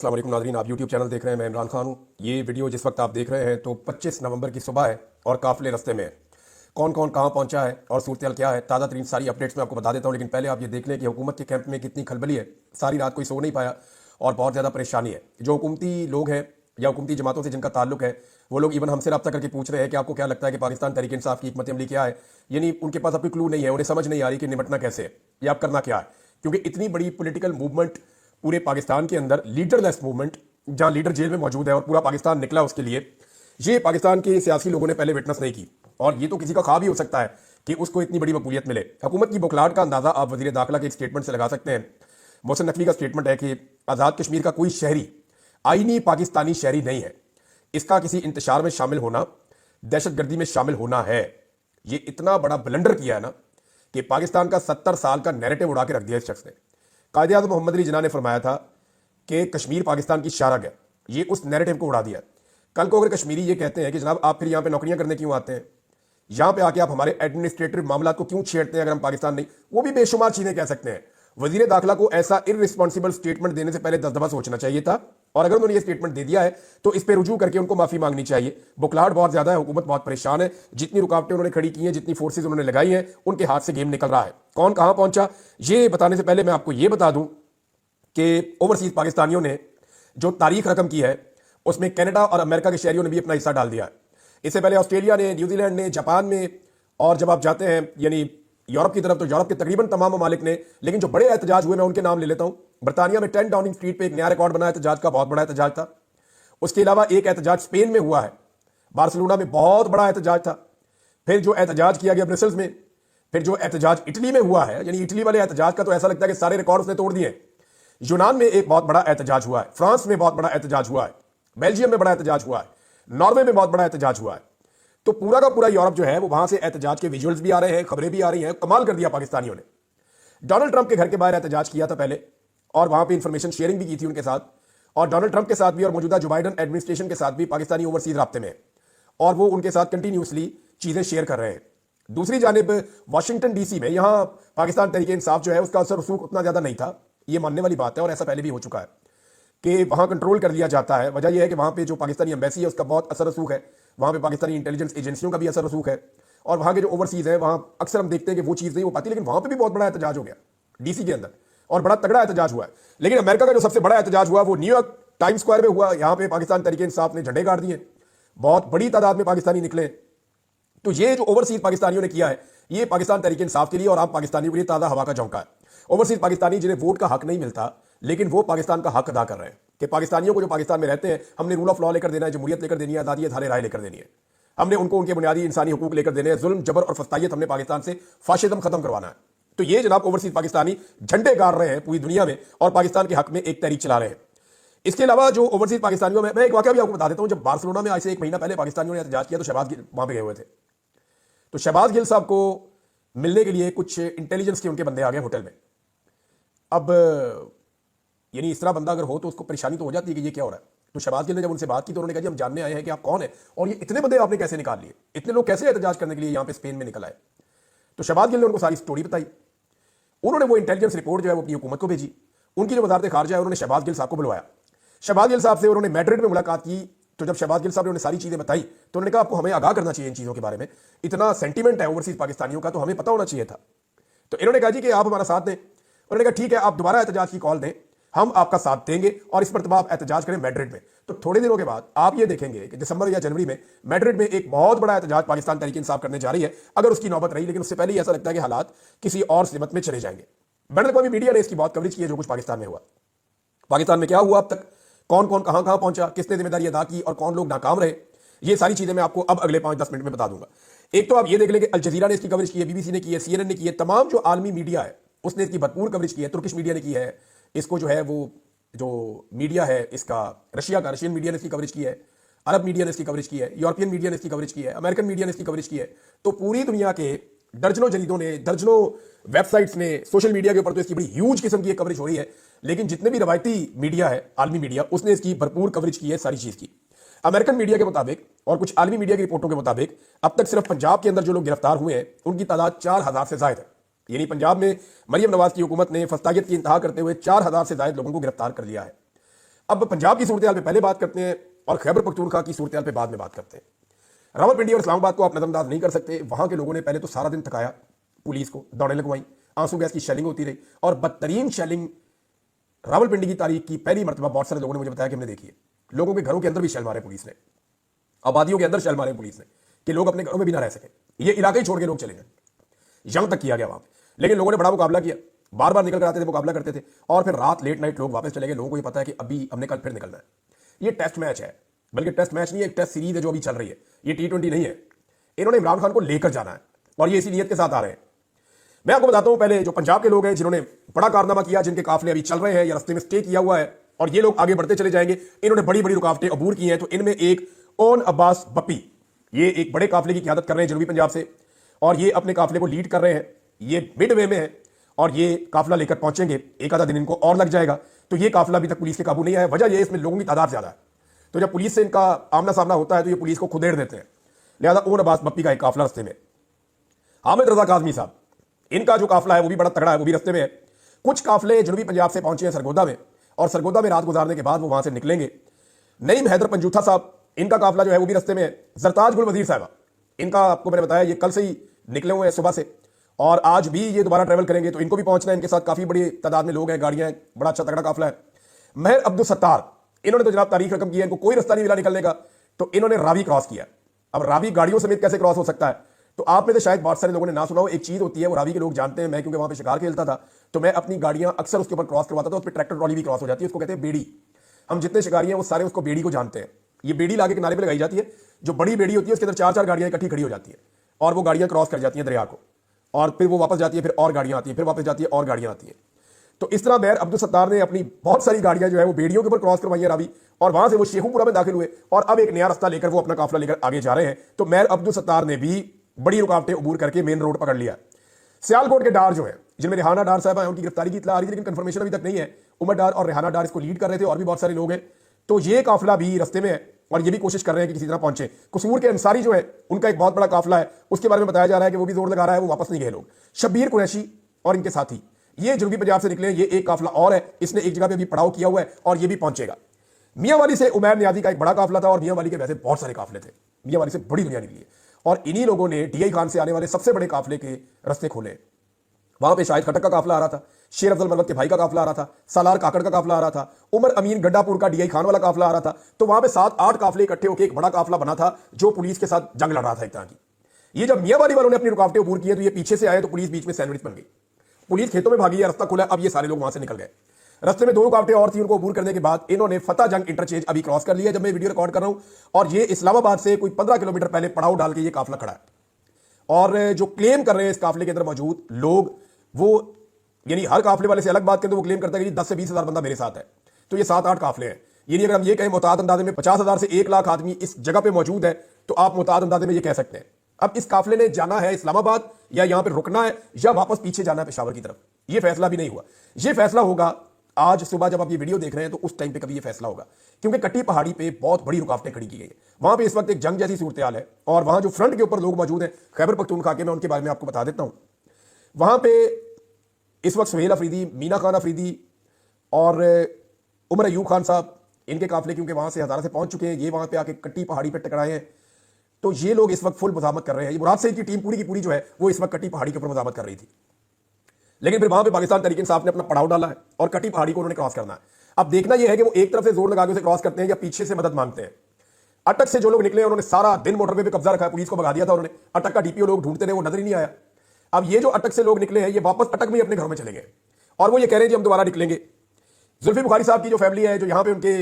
अस्सलाम वालेकुम नाज़रीन, आप यूट्यूब चैनल देख रहे हैं। मैं इमरान खान हूँ। ये वीडियो जिस वक्त आप देख रहे हैं तो 25 नवंबर की सुबह है और काफिले रास्ते में है। कौन कौन कहाँ पहुंचा है और सूरत हाल क्या है, ताज़ा तरीन सारी अपडेट्स मैं आपको बता देता हूँ। लेकिन पहले आप ये देख लें कि हुकूमत के कैंप में कितनी खलबली है। सारी रात कोई सो नहीं पाया और बहुत ज़्यादा परेशानी है। जो हुकूमती लोग हैं या हुकूमती जमातों से जिनका ताल्लुक है वो लोग इवन हमसे रब्ता करके पूछ रहे हैं कि आपको क्या लगता है कि पाकिस्तान तहरीक इंसाफ की हिकमत अमली क्या है। यानी उनके पास अभी क्लू नहीं है, उन्हें समझ नहीं आ रही कि निपटना कैसे है या आप करना क्या है। क्योंकि इतनी बड़ी पॉलिटिकल मूवमेंट पूरे पाकिस्तान के अंदर, लीडरलेस मूवमेंट, जहां लीडर जेल में मौजूद है और पूरा पाकिस्तान निकला उसके लिए, ये पाकिस्तान के सियासी लोगों ने पहले विटनेस नहीं की। और ये तो किसी का ख्वाब ही हो सकता है कि उसको इतनी बड़ी मकबूलियत मिले। हुकूमत की बौखलाहट का अंदाजा आप वजीर दाखिला के एक स्टेटमेंट से लगा सकते हैं। मोहसिन नकवी का स्टेटमेंट है कि आज़ाद कश्मीर का कोई शहरी आईनी पाकिस्तानी शहरी नहीं है, इसका किसी इंतशार में शामिल होना दहशतगर्दी में शामिल होना है। ये इतना बड़ा ब्लंडर किया है ना कि पाकिस्तान का 70 साल का नैरेटिव उड़ा के रख दिया इस शख्स ने। कायदे आज़म मोहम्मद अली जिन्ना ने फरमाया था कि कश्मीर पाकिस्तान की शारग है, ये उस नैरेटिव को उड़ा दिया। कल को अगर कश्मीरी ये कहते हैं कि जनाब आप फिर यहाँ पे नौकरियां करने क्यों आते हैं, यहाँ पे आके आप हमारे एडमिनिस्ट्रेटिव मामला को क्यों छेड़ते हैं, अगर हम पाकिस्तान नहीं, वो भी बेशुमार चीजें कह सकते हैं। वजीर दाखिला को ऐसा इररिस्पॉन्सिबल स्टेटमेंट देने से पहले 10 दफा सोचना चाहिए था। और अगर उन्होंने ये स्टेटमेंट दे दिया है तो इस पर रुजू करके उनको माफी मांगनी चाहिए। बुखलाहट बहुत ज्यादा है, हुकूमत बहुत परेशान है। जितनी रुकावटें उन्होंने खड़ी की हैं, जितनी फोर्सेज उन्होंने लगाई हैं, उनके हाथ से गेम निकल रहा है। कौन कहां पहुंचा ये बताने से पहले मैं आपको ये बता दूं कि ओवरसीज पाकिस्तानियों ने जो तारीख रकम की है उसमें कनाडा और अमेरिका के शहरियों ने भी अपना हिस्सा डाल दिया है। इससे पहले ऑस्ट्रेलिया ने, न्यूजीलैंड ने, जापान में, और जब आप जाते हैं यानी यूरोप की तरफ तो यूरोप के तकरीबन तमाम ममालिक ने। लेकिन जो बड़े एहतजाज हुए मैं उनके नाम ले लेता हूं। बरतानिया में 10 डाउनिंग स्ट्रीट पे एक नया रिकॉर्ड बना एहतजाज का, बहुत बड़ा एहतजाज था। उसके अलावा एक एहतजाज स्पेन में हुआ है, बार्सिलोना में बहुत बड़ा एहतजाज था। फिर जो एहतजाज किया गया ब्रसेल्स में, फिर जो एहतजाज इटली में हुआ है, यानी इटली वाले एहतजाज का तो ऐसा लगता है कि सारे रिकॉर्ड उसने तोड़ दिए। यूनान में एक बहुत बड़ा एहतजाज हुआ है, फ्रांस में बहुत बड़ा एहतजाज हुआ है, बेल्जियम में बड़ा एहतजाज हुआ है, नॉर्वे में बहुत बड़ा एहतजाज हुआ है। तो पूरा का पूरा यूरोप जो है वो वहां से एहतजाज के विजुअल्स भी आ रहे हैं, खबरें भी आ रही हैं। कमाल कर दिया पाकिस्तानियों ने। डोनाल्ड ट्रंप के घर के बाहर एहतजाज किया था पहले, और वहां पे इंफॉर्मेशन शेयरिंग भी की थी उनके साथ। और डोनाल्ड ट्रंप के साथ भी और मौजूदा जो बाइडन एडमिनिस्ट्रेशन के साथ भी पाकिस्तानी ओवरसीज राब्ते में है और वो उनके साथ कंटिन्यूसली चीजें शेयर कर रहे हैं। दूसरी जानिब वाशिंगटन डीसी में, यहां पाकिस्तान तहरीक इंसाफ जो है उसका असर रसूख उतना ज्यादा नहीं था, ये मानने वाली बात है, और ऐसा पहले भी हो चुका है कि वहां कंट्रोल कर लिया जाता है। वजह यह है कि वहां पे जो पाकिस्तानी एम्बेसी है उसका बहुत असर रसूख है, वहां पे पाकिस्तानी इंटेलिजेंस एजेंसियों का भी असर रसूख है, और वहां के जो ओवरसीज है वहां अक्सर हम देखते हैं कि वो चीज नहीं हो पाती। लेकिन वहां पे भी बहुत बड़ा एहतजाज हो गया डीसी के अंदर, और बड़ा तगड़ा एहतजाज हुआ है। लेकिन अमेरिका का जो सबसे बड़ा एहतजाज हुआ वो न्यूयॉर्क टाइम स्क्वायर में हुआ। यहां पे पाकिस्तान तहरीक इंसाफ ने झंडे गाड़ दिए, बहुत बड़ी तादाद में पाकिस्तानी निकले। तो ये जो ओवरसीज पाकिस्तानियों ने किया है ये पाकिस्तान तहरीक इंसाफ के लिए और आम पाकिस्तानियों के लिए ताज़ा हवा का झोंका है। ओवरसीज पाकिस्तानी जिन्हें वोट का हक नहीं मिलता लेकिन वो पाकिस्तान का हक अदा कर रहे हैं कि पाकिस्तानियों को जो पाकिस्तान में रहते हैं हमने रूल ऑफ लॉ लेकर देना है, जमहूरियत लेकर देनी है, आज़ादी धारे राय लेकर देनी है, हमने उनको उनके बुनियादी इंसानी हुकूक लेकर देने हैं, जुल्म जबर और फस्तायत हमने पाकिस्तान से फाशिज्म खत्म करवाना है। तो ये जनाब ओवरसीज पाकिस्तानी झंडे गाड़ रहे हैं पूरी दुनिया में और पाकिस्तान के हक में एक तहरीक चला रहे हैं। इसके अलावा जो ओवरसीज पाकिस्तानियों में, मैं एक वाकया भी आपको बता देता हूं। जब बार्सिलोना में आज से 1 महीना पहले पाकिस्तानियों ने एहतजाज किया तो शहबाज गिल वहां पे गए हुए थे। तो शहबाज गिल साहब को मिलने के लिए कुछ इंटेलिजेंस के उनके बंदे आ गए होटल में। अब यानी इस तरह बंदा अगर हो तो उसको परेशानी तो हो जाती है कि ये क्या हो रहा है। तो शहबाज गिल ने जब उनसे बात की तो उन्होंने कहा जी हम जानने आए हैं कि आप कौन है और ये इतने बंदे आपने कैसे निकाल लिए, इतने लोग कैसे एहतजाज करने के लिए यहाँ पे स्पेन में निकल आए। तो शहबाज गिल ने उनको सारी स्टोरी बताई। उन्होंने वो इंटेलिजेंस रिपोर्ट जो है वो अपनी हुकूमत को भेजी। उनकी जो वजारत खारजा है उन्होंने शहबाज गिल साहब को बुलवाया। शहबाज गिल साहब से उन्होंने मैड्रिड में मुलाकात की। तो जब शहबाज गिल साहब ने उन्हें सारी चीजें बताई तो उन्होंने कहा आपको हमें आगाह करना चाहिए इन चीजों के बारे में, इतना सेंटीमेंट है ओवरसीज पाकिस्तानियों का तो हमें पता होना चाहिए था। तो इन्होंने कहा जी कि आप हमारा साथ दें। उन्होंने कहा ठीक है आप दोबारा एहतजाज की कॉल दें, हम आपका साथ देंगे और इस मरतबा आप एहतजाज करें मैड्रिड में। तो थोड़े दिनों के बाद आप ये देखेंगे कि दिसंबर या जनवरी में मैड्रिड में एक बहुत बड़ा एहतजाज पाकिस्तान तहरीक इंसाफ करने जा रही है, अगर उसकी नौबत रही। लेकिन उससे पहले ऐसा लगता है कि हालात किसी और सिमत में चले जाएंगे। बैन अवी मीडिया ने इसकी बहुत कवरेज की है जो कुछ पाकिस्तान में हुआ। पाकिस्तान में क्या हुआ अब तक, कौन कौन कहां कहां पहुंचा, किसने जिम्मेदारी अदा की और कौन लोग नाकाम रहे, ये सारी चीजें मैं आपको अब अगले 5-10 मिनट में बता दूंगा। एक तो आप ये देख लें कि अल जजीरा ने इसकी कवरेज की है, बीबीसी ने की है, CNN ने की है, तमाम जो आलमी मीडिया है उसने इसकी भरपूर कवरेज की है। तुर्किश मीडिया ने की है, इसको जो है वो जो मीडिया है इसका रशिया का, रशियन मीडिया ने इसकी कवरेज की है, अरब मीडिया ने इसकी कवरेज की है, यूरोपियन मीडिया ने इसकी कवरेज की है, अमेरिकन मीडिया ने इसकी कवरेज की है। तो पूरी दुनिया के दर्जनों जरीदों ने, दर्जनों वेबसाइट्स ने, सोशल मीडिया के ऊपर तो इसकी बड़ी ह्यूज किस्म की कवरेज हो रही है। लेकिन जितने भी रवायती मीडिया है, आलमी मीडिया, उसने इसकी भरपूर कवरेज की है सारी चीज की। अमेरिकन मीडिया के मुताबिक और कुछ आलमी मीडिया की रिपोर्टों के मुताबिक अब तक सिर्फ पंजाब के अंदर जो लोग गिरफ्तार हुए हैं उनकी तादाद 4000 से ज्यादा है। यानी पंजाब में मरियम नवाज की हुकूमत ने फस्तायत की इंतहा करते हुए 4000 से ज्यादा लोगों को गिरफ्तार कर लिया है। अब पंजाब की सूरत हाल पे पहले बात करते हैं और खैबर पख्तूनख्वा की सूरत हाल पे बाद में बात करते हैं। रावलपिंडी और इस्लामाबाद को आप नजरअंदाज नहीं कर सकते। वहां के लोगों ने पहले तो सारा दिन थकाया पुलिस को, दौड़े लगवाई, आंसू गैस की शेलिंग होती रही और बदतरीन शेलिंग रावलपिंडी की तारीख की पहली मरतबा बहुत सारे लोगों ने मुझे बताया कि हमने देखी है। लोगों के घरों के अंदर भी शेल मारे पुलिस ने, आबादियों के अंदर शेल मारे पुलिस ने कि लोग अपने घरों में भी ना रह सके, ये इलाके ही छोड़ के लोग चले गए। यहां तक किया गया वहां पे, लेकिन लोगों ने बड़ा मुकाबला किया, बार बार निकल कर आते थे, मुकाबला करते थे और फिर रात लेट नाइट लोग वापस चले गए। लोगों को ये पता है कि अभी हमने कल फिर निकलना है। ये टेस्ट मैच है, बल्कि टेस्ट मैच नहीं है, एक टेस्ट सीरीज है जो अभी चल रही है। ये T20 नहीं है। इन्होंने इमरान खान को लेकर जाना है और ये इसी नीयत के साथ आ रहे हैं। मैं आपको बताता हूं, पहले जो पंजाब के लोग हैं जिन्होंने बड़ा कारनामा किया, जिनके काफिले अभी चल रहे हैं या रस्ते में स्टे किया हुआ है और ये लोग आगे बढ़ते चले जाएंगे, इन्होंने बड़ी बड़ी रुकावटें अबूर की हैं। तो इनमें एक ओन अब्बास बप्पी, ये एक बड़े काफिले की क़यादत कर रहे हैं जनूबी पंजाब से और ये अपने काफिले को लीड कर रहे हैं। ये मिड वे में है और ये काफिला लेकर पहुंचेंगे, एक आधा दिन इनको और लग जाएगा। तो ये काफिला अभी तक पुलिस के काबू नहीं आया। वजह यह इसमें लोगों की तादाद ज्यादा है, तो जब पुलिस से इनका आमना सामना होता है तो ये पुलिस को खुदेड़ देते हैं। लिहाजा ओन अब्बास बप्पी का एक काफिला रस्ते में। हामिद रजा काजमी साहब, इनका जो काफिला है वो भी बड़ा तगड़ा है, वो भी रस्ते में है। कुछ काफिले जनूबी पंजाब से पहुंचे हैं सरगोदा में और सरगोदा में रात गुजारने के बाद वो वहां से निकलेंगे। नईम हैदर पंजूथा साहब, इनका काफिला जो है वो भी रस्ते में है। जरताज गुल वजीर साहबा, इनका आपको मैंने बताया ये कल से ही निकले हुए हैं सुबह से और आज भी ये दोबारा ट्रेवल करेंगे, तो इनको भी पहुंचना है। इनके साथ काफी बड़ी तादाद में लोग हैं, गाड़ियां हैं, बड़ा अच्छा तगड़ा काफिला है। महर अब्दुल सत्तार, इन्होंने तो जनाब तारीख रकम की है, इनको कोई रास्ता नहीं मिला निकलने का, तो इन्होंने रावी क्रॉस किया। अब रावी गाड़ियों समेत कैसे क्रॉस हो सकता है? तो आप में से शायद बहुत सारे लोगों ने ना सुना हो, एक चीज होती है वो रावी के लोग जानते हैं। मैं क्योंकि वहां पे शिकार खेलता था तो मैं अपनी गाड़ियां अक्सर उसके ऊपर क्रॉस करवाता था, उस पर ट्रैक्टर ट्रॉली भी क्रॉस हो जाती है, उसको कहते हैं बेड़ी। हम जितने शिकारी हैं वो सारे उसको बेड़ी को जानते हैं। ये बेड़ी लाके किनारे पे लगाई जाती है, जो बड़ी बेड़ी होती है उसके अंदर चार चार गाड़ियां इकट्ठी खड़ी हो जाती है और वो गाड़ियां क्रॉस कर जाती हैं दरिया को और फिर वो वापस जाती है, फिर और गाड़ियां आती हैं, फिर वापस जाती है और गाड़ियां आती हैं। तो इस तरह महर अब्दुल सत्तार ने अपनी बहुत सारी गाड़ियां जो है वो बेड़ियों के ऊपर क्रॉस करवाई है रावी, और वहां से वो शेखुपुरा में दाखिल हुए और अब एक नया रास्ता लेकर वो अपना काफिला लेकर आगे जा रहे हैं। तो महर अब्दुल सत्तार ने भी बड़ी रुकावटें अबूर करके मेन रोड पकड़ लिया। सियालकोट के डार जो है, जिनमें रेहाना डार साहब है, उनकी गिरफ्तारी की इत्तला आ रही थी लेकिन कंफर्मेशन अभी तक नहीं है। उमर डार और रेहाना डार इसको लीड कर रहे थे और भी बहुत सारे लोग हैं। तो ये काफिला भी रास्ते में है और ये भी कोशिश कर रहे हैं कि किसी तरह पहुंचे। कसूर के अंसारी जो है उनका एक बहुत बड़ा काफिला है, उसके बारे में बताया जा रहा है कि वो भी जोर लगा रहा है, वो वापस नहीं गए लोग। शब्बीर कुरैशी और इनके साथी ये जनूबी पंजाब से निकले, ये एक काफिला और है, इसने एक जगह पे भी पड़ाव किया हुआ है और ये भी पहुंचेगा। मियांवाली से उमैर नियाजी का एक बड़ा काफिला था और मियांवाली के वैसे बहुत सारे काफिले थे, मियांवाली से बड़ी दुनिया निकली है और इन्हीं लोगों ने DI खान से आने वाले सबसे बड़े काफिले के रास्ते खोले। वहां पे शाहिद खटक का काफिला आ रहा था, शेर अफजल मरवत के भाई का काफिला आ रहा था, सालार काकड़ का काफिला आ रहा था, उमर अमीन गड्डापुर का DI खान वाला काफिला आ रहा था। तो वहां पे 7-8 काफिले इकट्ठे होकर एक बड़ा काफिला बना था जो पुलिस के साथ जंग लड़ रहा था एक तरह की। ये जब मियांवाली वालों ने अपनी रुकावटें अबूर की तो ये पीछे से आए तो पुलिस बीच में सैंडविच बन गई। पुलिस खेतों में भागी है, रास्ता खुला, अब ये सारे लोग वहां से निकल गए। रास्ते में 2 रुकावटें और थी, उनको अबूर करने के बाद इन्होंने फतेह जंग इंटरचेंज अभी क्रॉस कर लिया जब मैं वीडियो रिकॉर्ड कर रहा हूं, और ये इस्लामाबाद से कोई 15 किलोमीटर पहले पड़ाव डाल के ये काफिला खड़ा है। और जो क्लेम कर रहे हैं इस काफिले के अंदर मौजूद लोग, वो यानी हर काफिले वाले से अलग बात करें तो वो क्लेम करता है कि 10 से 20 हज़ार बंदा मेरे साथ है। तो ये 7-8 काफिले हैं। यानी अगर हम ये कहें मुताद अंदाजे में 50,000 से 1 लाख आदमी इस जगह पे मौजूद है तो आप मुताद अंदाजे में ये कह सकते हैं। अब इस काफिले ने जाना है इस्लामाबाद या यहां पर रुकना है या वापस पीछे जाना है पेशावर की तरफ, ये फैसला भी नहीं हुआ। ये फैसला होगा आज सुबह जब आप ये वीडियो देख रहे हैं तो उस टाइम पे कभी ये फैसला होगा, क्योंकि कट्टी पहाड़ी पे बहुत बड़ी रुकावटें खड़ी की गई है। वहां पे इस वक्त एक जंग जैसी सूरत हाल है और वहां जो फ्रंट के ऊपर लोग मौजूद हैं खैबर पख्तूनख्वा के, मैं उनके बारे में आपको बता देता हूं। वहां पे इस वक्त सुहेल अफरीदी, मीना खान अफरीदी और उमर अयूब खान साहब, इनके काफिले क्योंकि वहां से हजारा से पहुंच चुके हैं, ये वहां पे आके कट्टी पहाड़ी पे टकराए हैं। तो ये लोग इस वक्त फुल मुजामत कर रहे हैं। ये मुराद सईद की टीम पूरी की पूरी जो है वो इस वक्त कट्टी पहाड़ी के ऊपर मुजामत कर रही थी, लेकिन फिर वहां पे पाकिस्तान तहरीक इंसाफ ने अपना पड़ाव डाला है और कट्टी पहाड़ी को उन्होंने क्रॉस करना है। अब देखना यह है कि वो एक तरफ से जोर लगा के उसे क्रॉस करते हैं या पीछे से मदद मांगते हैं। अटक से जो लोग निकले उन्होंने सारा दिन मोटरवे पे कब्जा रखा है, पुलिस को भगा दिया था उन्होंने। अटक का DPO लोग ढूंढते रहे, वो नजर ही नहीं आया। अब ये जो अटक से लोग निकले हैं ये वापस अटक में अपने घरों में चले गए और वो ये कह रहे हैं कि हम दोबारा निकलेंगे। जुल्फी बुखारी साहब की जो फैमिली है, जो यहाँ पे उनके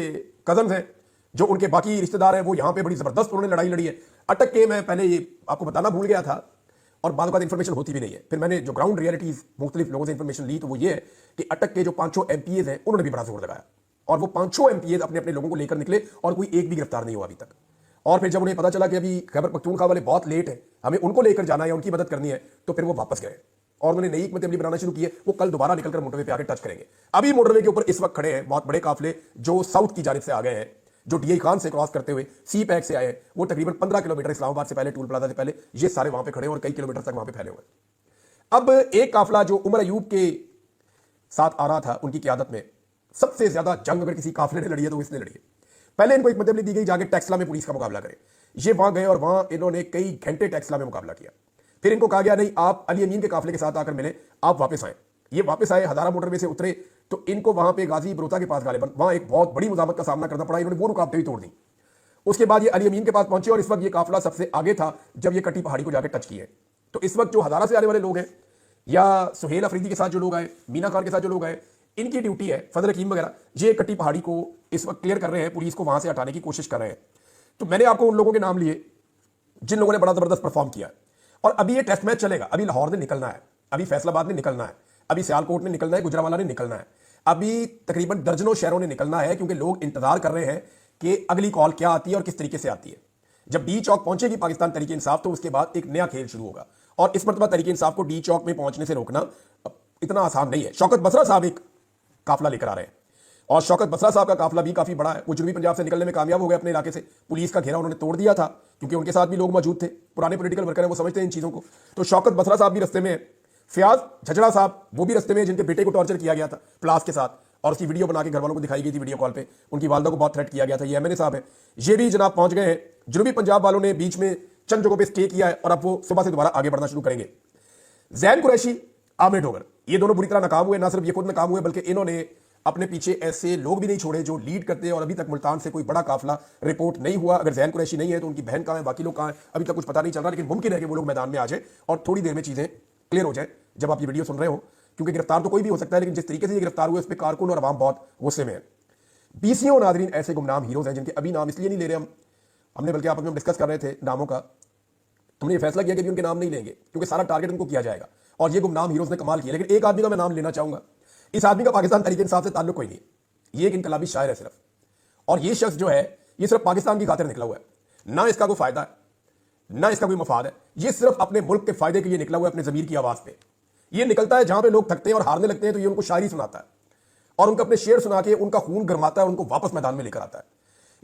कजन हैं, जो उनके बाकी रिश्तेदार हैं, वो यहाँ पे बड़ी जबरदस्त उन्होंने लड़ाई लड़ी है अटक के। मैं पहले ये आपको बताना भूल गया था और बाद में इन्फॉर्मेशन होती भी नहीं है। फिर मैंने जो ग्राउंड रियलिटीज मुख्तलिफ लोगों से इन्फॉर्मेशन ली तो वो ये है कि अटक के जो 500 MPs हैं उन्होंने भी बड़ा जोर लगाया और वो 500 MPs अपने अपने लोगों को लेकर निकले और कोई एक भी गिरफ्तार नहीं हुआ अभी तक। और फिर जब उन्हें पता चला कि अभी खैबर पख्तूनख्वा वाले बहुत लेट है, हमें उनको लेकर जाना है, उनकी मदद करनी है, तो फिर वो वापस गए और उन्होंने नई हिकमत अमली बनाना शुरू की है। वो कल दोबारा निकलकर मोटरवे पे आके टच करेंगे। अभी मोटरवे के ऊपर इस वक्त खड़े हैं बहुत बड़े काफिले जो साउथ की जानिब से आ गए हैं, जो DI खान से क्रॉस करते हुए सी पैक से आए। वो तकरीबन 15 किलोमीटर इस्लामाबाद से पहले, टूल प्लाजा से पहले, ये सारे वहां पे खड़े हैं और कई किलोमीटर तक वहां पे फैले हुए। अब एक काफिला जो उमर अयूब के साथ आ रहा था उनकी क़यादत में, सबसे ज्यादा जंग अगर किसी काफिले ने लड़ी है तो इसने लड़ी है। पहले इनको एक मतलब दी गई जाके टेक्सला में पुलिस का मुकाबला करें। ये वहां गए और वहां इन्होंने कई घंटे टेक्सला में मुकाबला किया। फिर इनको कहा गया नहीं, आप अली अमीन के काफिले के साथ आकर मिले, आप वापस आए। ये वापस आए, हजारा मोटरवे से उतरे तो इनको वहां पे गाजी बरोता के पास गालिबन वहां एक बहुत बड़ी मुजामत का सामना करना पड़ा। इन्होंने वो रुकावटें भी तोड़ दी। उसके बाद ये अली अमीन के पास पहुंचे और इस वक्त ये काफिला सबसे आगे था जब ये कट्टी पहाड़ी को जाकर टच किए। तो इस वक्त जो हजारा से आने वाले लोग हैं या सुहेल अफरीदी के साथ जो लोग आए, मीना खान के साथ जो लोग आए, इनकी ड्यूटी है, फजल हकीम वगैरह, ये कट्टी पहाड़ी को इस वक्त क्लियर कर रहे हैं, पुलिस को वहां से हटाने की कोशिश कर रहे हैं। तो मैंने आपको उन लोगों के नाम लिए जिन लोगों ने बड़ा जबरदस्त परफॉर्म किया। और अभी ये टेस्ट मैच चलेगा। अभी लाहौर ने निकलना है, अभी फैसलाबाद ने निकलना है, अभी सियालकोट ने निकलना है, गुजरावाला ने निकलना है, अभी तकरीबन दर्जनों शहरों ने निकलना है, क्योंकि लोग इंतजार कर रहे हैं कि अगली कॉल क्या आती है और किस तरीके से आती है। जब डी चौक पहुंचेगी पाकिस्तान तहरीक इंसाफ, तो उसके बाद एक नया खेल शुरू होगा। और इस मरतबा तहरीक इंसाफ को डी चौक में पहुंचने से रोकना इतना आसान नहीं है। शौकत बसरा साहब एक काफिला लेकर आ रहे हैं और शौकत बसरा साहब का काफिला भी काफी बड़ा है। वो जनूबी पंजाब से निकलने में कामयाब हो गए अपने इलाके से। पुलिस का घेरा उन्होंने तोड़ दिया था क्योंकि उनके साथ भी लोग मौजूद थे, पुराने पॉलिटिकल वर्कर हैं, वो समझते हैं इन चीजों को। तो शौकत बसरा साहब भी रस्ते में है, फयाज झजड़ा साहब वो भी रस्ते में, जिनके बेटे को टॉर्चर किया गया था प्लास के साथ और उसकी वीडियो बना के घर वालों को दिखाई गई थी वीडियो कॉल पे, उनकी वालदा को बहुत थ्रेट किया गया था। ये एमएनए साहब है, ये भी जनाब पहुंच गए हैं। जनूबी पंजाब वालों ने बीच में चंद जगहों पे स्टे किया है और अब वो सुबह से दोबारा आगे बढ़ना शुरू करेंगे। जैन कुरैशी, आमिर डोगर, ये दोनों बुरी तरह नाकाम हुए। ना सिर्फ ये खुद नाकाम हुए बल्कि इन्होंने अपने पीछे ऐसे लोग भी नहीं छोड़े जो लीड करते हैं। और अभी तक मुल्तान से कोई बड़ा काफिला रिपोर्ट नहीं हुआ। अगर जैन कुरैशी नहीं है तो उनकी बहन कहाँ है, बाकी लोग कहाँ हैं, अभी तक कुछ पता नहीं चल रहा। लेकिन मुमकिन है कि वो लोग मैदान में आ जाए और थोड़ी देर में चीजें क्लियर हो जाए जब आप ये वीडियो सुन रहे हो, क्योंकि गिरफ्तार तो कोई भी हो सकता है, लेकिन जिस तरीके से ये गिरफ्तार हुए उस पर कारकुन और आवाम बहुत गुस्से में है। बीसियों नाजरीन ऐसे गुमनाम हीरोज हैं जिनके अभी नाम इसलिए नहीं ले रहे हमने बल्कि आपस में डिस्कस कर रहे थे नामों का, हमने ये फैसला किया कि उनके नाम नहीं लेंगे क्योंकि सारा टारगेट उनको किया जाएगा। और ये गुमनाम हीरोज ने कमाल किया। लेकिन एक आदमी का मैं नाम लेना चाहूंगा। इस आदमी का पाकिस्तान तहरीक इंसाफ से ताल्लुक कोई नहीं, ये एक इनकलाबी शायर है सिर्फ। और ये शख्स जो है ये सिर्फ पाकिस्तान की खातिर निकला हुआ है। ना इसका कोई फायदा है, ना इसका कोई मफाद है। ये सिर्फ अपने मुल्क के फायदे के लिए निकला हुआ है, अपने जमीर की आवाज पे। ये निकलता है जहां पे लोग थकते हैं और हारने लगते हैं तो ये उनको शायरी सुनाता है और उनको अपने शेर सुना के उनका खून गरमाता है और उनको वापस मैदान में लेकर आता है।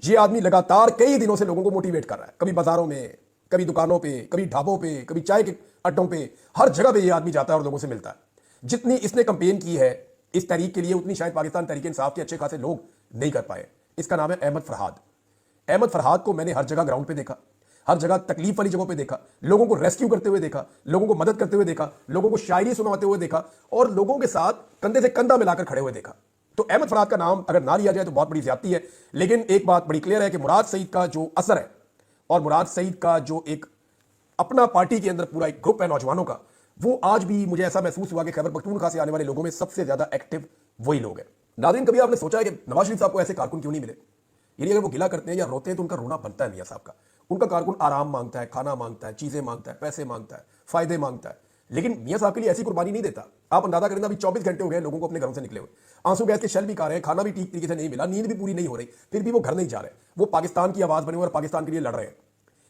ये आदमी लगातार कई दिनों से लोगों को मोटिवेट कर रहा है, कभी बाजारों में, कभी दुकानों पे, कभी ढाबों पे, कभी चाय के अड्डों पे, हर जगह पे ये आदमी जाता है और लोगों से मिलता है। जितनी इसने कंपेन की है इस तहरीक के लिए उतनी शायद पाकिस्तान तहरीक इंसाफ के अच्छे खासे लोग नहीं कर पाए। इसका नाम है अहमद फरहाद। अहमद फरहाद को मैंने हर जगह ग्राउंड पे देखा, हर जगह तकलीफ वाली जगहों पे देखा, लोगों को रेस्क्यू करते हुए देखा, लोगों को मदद करते हुए देखा, लोगों को शायरी सुनाते हुए देखा और लोगों के साथ कंधे से कंधा मिलाकर खड़े हुए देखा। तो अहमद फरहाद का नाम अगर ना लिया जाए तो बहुत बड़ी ज्यादती है। लेकिन एक बात बड़ी क्लियर है कि मुराद सईद का जो असर है और मुराद सईद का जो एक अपना पार्टी के अंदर पूरा एक ग्रुप है नौजवानों का, वो आज भी मुझे ऐसा महसूस हुआ कि खैबर पख्तूनख्वा से आने वाले लोगों में सबसे ज्यादा एक्टिव वही लोग हैं। नाज़रीन, कभी आपने सोचा है कि नवाज शरीफ साहब को ऐसे कारकुन क्यों नहीं मिले? यानी अगर वो गिला करते हैं या रोते हैं तो उनका रोना बनता है मियां साहब का। उनका कारकुन आराम मांगता है, खाना मांगता है, चीजें मांगता है, पैसे मांगता है, फायदे मांगता है, लेकिन मियां साहब के लिए ऐसी कुर्बानी नहीं देता। आप अंदाजा करें, अभी 24 घंटे हो गए लोगों को अपने घरों से निकले हुए, आंसू गैस के शेल भी खा रहे हैं, खाना भी ठीक तरीके से नहीं मिला, नींद भी पूरी नहीं हो रही, फिर भी वो घर नहीं जा रहे। वो पाकिस्तान की आवाज बने हुए और पाकिस्तान के लिए लड़ रहे हैं।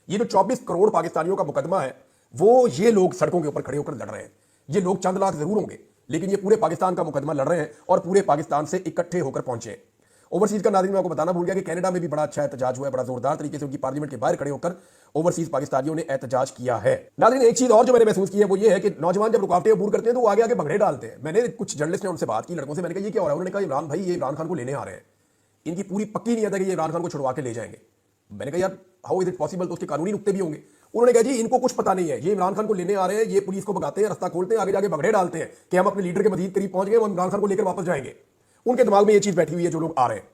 ये जो 24 करोड़ पाकिस्तानियों का मुकदमा है वो ये लोग सड़कों के ऊपर खड़े होकर लड़ रहे हैं। ये लोग चंद लाख जरूर होंगे लेकिन ये पूरे पाकिस्तान का मुकदमा लड़ रहे हैं और पूरे पाकिस्तान से इकट्ठे होकर पहुंचे हैं। ओवरसीज का नाज़रीन मैं आपको बताना भूल गया कि कनाडा में भी बड़ा अच्छा एहतजाज हुआ है, बड़ा जोरदार तरीके से उनकी पार्लियामेंट के बाहर खड़े होकर ओवरसीज पाकिस्तानियों ने एहतजाज किया है। नाज़रीन, एक चीज और जो मैंने महसूस की है वो ये है कि नौजवान जब रुकावटें अबूर करते हैं तो वो आगे आगे भंगड़े डालते हैं। मैंने कुछ जर्नलिस्ट ने उनसे बात की, लड़कों से, मैंने कहा ये क्या हो रहा है? उन्होंने कहा इमरान भाई ये इमरान खान को लेने आ रहे हैं, इनकी पूरी पक्की नीयत है कि ये इमरान खान को छुड़वा के ले जाएंगे। मैंने कहा यार हाउ इज इट पॉसिबल? तो उसके कानूनी नुक्ते भी होंगे। उन्होंने कहा जी इनको कुछ पता नहीं है, ये इमरान खान को लेने आ रहे हैं, ये पुलिस को भगाते हैं, रास्ता खोलते हैं, आगे जाके भगड़े डालते हैं कि हम अपने लीडर के मजीद करीब पहुंच गए, वो इमरान खान को लेकर वापस जाएंगे। उनके दिमाग में ये चीज बैठी हुई है जो लोग आ रहे हैं।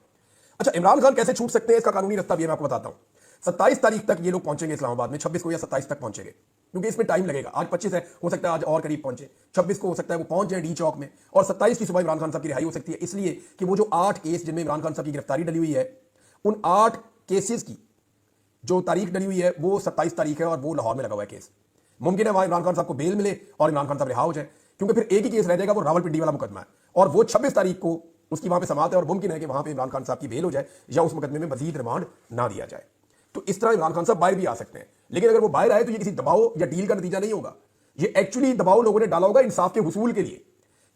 अच्छा, इमरान खान कैसे छूट सकते हैं इसका कानूनी रास्ता भी मैं आपको बताता हूं। 27 तारीख तक ये लोग पहुंचेंगे इस्लामाबाद में, 26 को या 27 तक पहुंचेंगे क्योंकि इसमें टाइम लगेगा। आज 25 है, हो सकता है आज और करीब पहुंचे, 26 को हो सकता है वो पहुंच जाए डी चौक में और 27 की सुबह इमरान खान साहब की रिहाई हो सकती है। इसलिए कि वो जो 8 केस जिनमें इमरान खान साहब की गिरफ्तारी डली हुई है, उन 8 केसेस की जो तारीख डली हुई है वो 27 तारीख है और वो लाहौर में लगा हुआ है केस। मुमकिन है वहां इमरान खान साहब को बेल मिले और इमरान खान साहब रिहा हो जाए, क्योंकि फिर एक ही केस रह जाएगा, वो रावलपिंडी वाला मुकदमा है और वो 26 तारीख को उसकी वहां पे समाप्त है और मुमकिन है कि वहां पे इमरान खान साहब की बेल हो जाए या उस मुकदमे में मजीद रिमांड ना दिया जाए। तो इस तरह इमरान खान साहब बाहर भी आ सकते हैं, लेकिन अगर वो बाहर आए तो ये किसी दबाव या डील का नतीजा नहीं होगा। ये एक्चुअली दबाव लोगों ने डाला होगा इंसाफ के वसूल के लिए,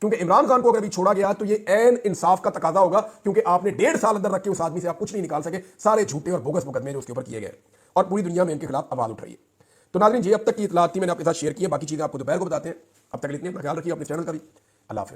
क्योंकि इमरान खान को अगर अभी छोड़ा गया तो ये एन इंसाफ का तकाजा होगा, क्योंकि आपने 1.5 साल अंदर रखे उस आदमी से आप कुछ नहीं निकाल सके। सारे झूठे और बोगस मुकदमे जो उसके ऊपर किए गए और पूरी दुनिया में इनके खिलाफ आवाज उठ रही है। तो नाज़रीन, ये अब तक की इतलात थी, मैंने आपके साथ शेयर की है। बाकी चीजें आपको दोपहर को बताते हैं। अब तक इतने अपना ख्याल रखिए, अपने चैनल का भी। अल्लाह हाफ़िज़।